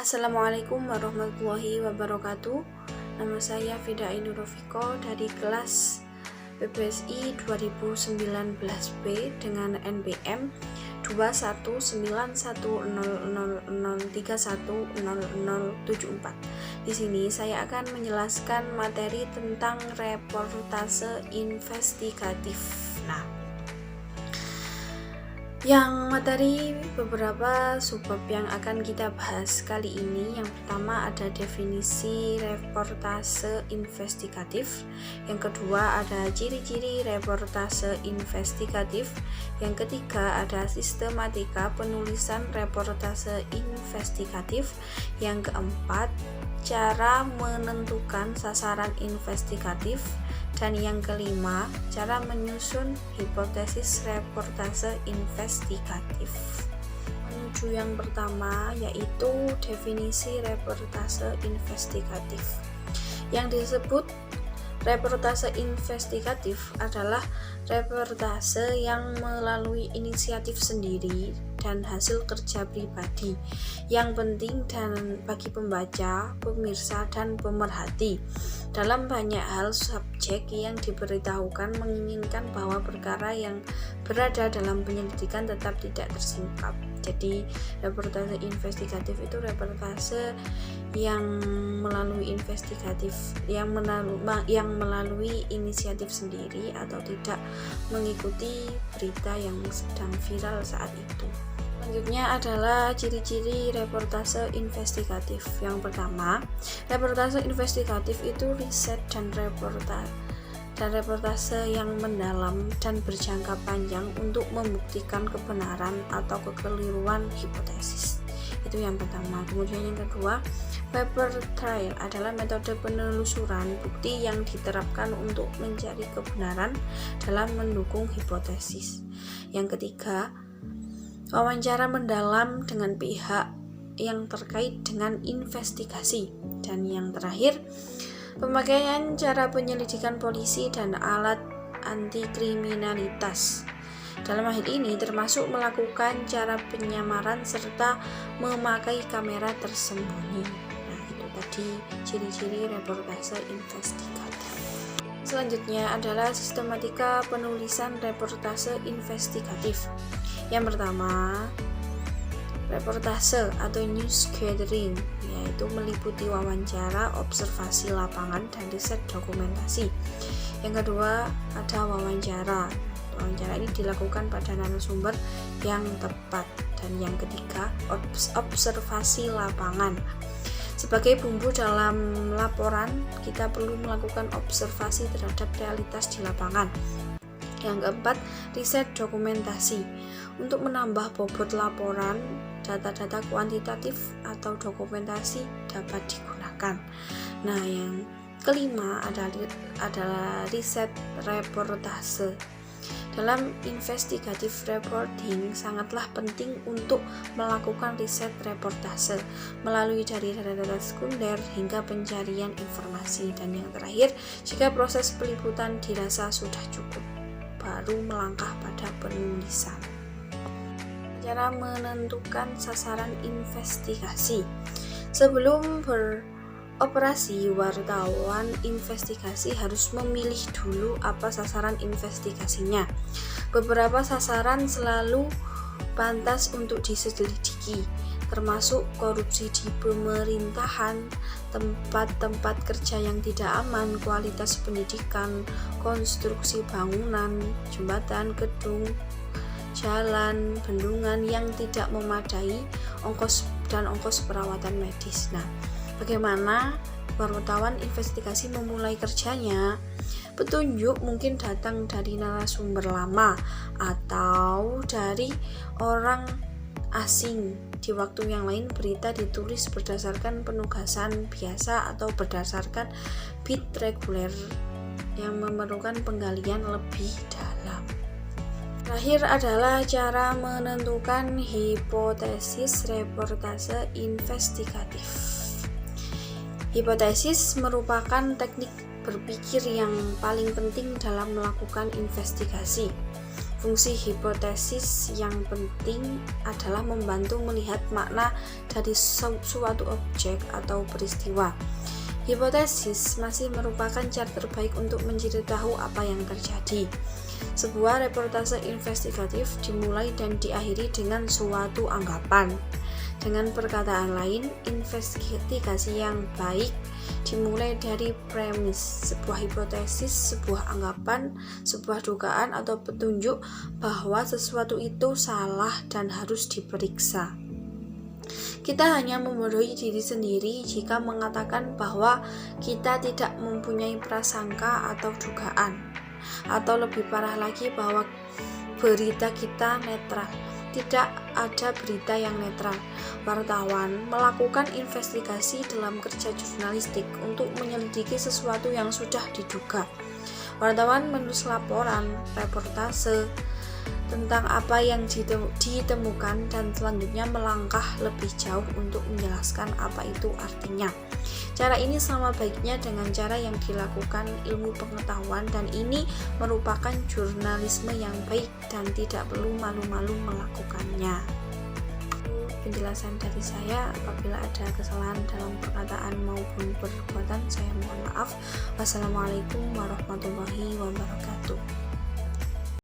Assalamualaikum warahmatullahi wabarakatuh. Nama saya Fida Indurofiko dari kelas PPSI 2019B dengan NBM 2191000310074. Di sini saya akan menjelaskan materi tentang reportase investigatif. Yang materi beberapa subbab yang akan kita bahas kali ini. Yang pertama ada definisi reportase investigatif. Yang kedua ada ciri-ciri reportase investigatif. Yang ketiga ada sistematika penulisan reportase investigatif. Yang keempat cara menentukan sasaran investigatif. Dan yang kelima, cara menyusun hipotesis reportase investigatif. Menuju yang pertama, yaitu definisi reportase investigatif. Yang disebut reportase investigatif adalah reportase yang melalui inisiatif sendiri dan hasil kerja pribadi yang penting dan bagi pembaca, pemirsa, dan pemerhati. Dalam banyak hal, subjek yang diberitahukan menginginkan bahwa perkara yang berada dalam penyelidikan tetap tidak tersingkap. Jadi, reportase investigatif itu reportase yang melalui melalui inisiatif sendiri atau tidak mengikuti berita yang sedang viral saat itu. Selanjutnya adalah ciri-ciri reportase investigatif. Yang pertama, reportase investigatif itu riset dan reportase yang mendalam dan berjangka panjang untuk membuktikan kebenaran atau kekeliruan hipotesis. Itu yang pertama. Kemudian yang kedua, paper trail adalah metode penelusuran bukti yang diterapkan untuk mencari kebenaran dalam mendukung hipotesis. Yang ketiga, wawancara mendalam dengan pihak yang terkait dengan investigasi. Dan yang terakhir, pemakaian cara penyelidikan polisi dan alat anti kriminalitas. Dalam hal ini termasuk melakukan cara penyamaran serta memakai kamera tersembunyi. Nah, itu tadi ciri-ciri reportase investigatif. Selanjutnya adalah sistematika penulisan reportase investigatif. Yang pertama, reportase atau news gathering, yaitu meliputi wawancara, observasi lapangan, dan riset dokumentasi. Yang kedua, ada wawancara. Wawancara ini dilakukan pada narasumber yang tepat. Dan yang ketiga, observasi lapangan. Sebagai bumbu dalam laporan, kita perlu melakukan observasi terhadap realitas di lapangan. Yang keempat, riset dokumentasi. Untuk menambah bobot laporan, data-data kuantitatif atau dokumentasi dapat digunakan. Nah, yang kelima adalah riset reportase. Dalam investigative reporting sangatlah penting untuk melakukan riset reportase melalui dari data-data sekunder hingga pencarian informasi. Dan yang terakhir, jika proses peliputan dirasa sudah cukup, baru melangkah pada penulisan. Cara menentukan sasaran investigasi. Sebelum beroperasi, wartawan investigasi harus memilih dulu apa sasaran investigasinya. Beberapa sasaran selalu pantas untuk diselidiki, termasuk korupsi di pemerintahan, tempat-tempat kerja yang tidak aman, kualitas pendidikan, konstruksi bangunan, jembatan, gedung, jalan, bendungan yang tidak memadai, ongkos perawatan medis. Nah, bagaimana wartawan investigasi memulai kerjanya? Petunjuk mungkin datang dari narasumber lama atau dari orang asing. Di waktu yang lain, berita ditulis berdasarkan penugasan biasa atau berdasarkan beat reguler yang memerlukan penggalian lebih dalam. Terakhir adalah cara menentukan hipotesis reportase investigatif. Hipotesis merupakan teknik berpikir yang paling penting dalam melakukan investigasi. Fungsi hipotesis yang penting adalah membantu melihat makna dari suatu objek atau peristiwa. Hipotesis masih merupakan cara terbaik untuk mencari tahu apa yang terjadi. Sebuah reportase investigatif dimulai dan diakhiri dengan suatu anggapan. Dengan perkataan lain, investigasi yang baik dimulai dari premis, sebuah hipotesis, sebuah anggapan, sebuah dugaan atau petunjuk bahwa sesuatu itu salah dan harus diperiksa. Kita hanya membodohi diri sendiri jika mengatakan bahwa kita tidak mempunyai prasangka atau dugaan, atau lebih parah lagi bahwa berita kita netral. Tidak ada berita yang netral. Wartawan melakukan investigasi dalam kerja jurnalistik untuk menyelidiki sesuatu yang sudah diduga. Wartawan menulis laporan, reportase tentang apa yang ditemukan dan selanjutnya melangkah lebih jauh untuk menjelaskan apa itu artinya. Cara ini sama baiknya dengan cara yang dilakukan ilmu pengetahuan, dan ini merupakan jurnalisme yang baik dan tidak perlu malu-malu melakukannya. Penjelasan dari saya. Apabila ada kesalahan dalam perkataan maupun perbuatan, saya mohon maaf. Wassalamualaikum warahmatullahi wabarakatuh.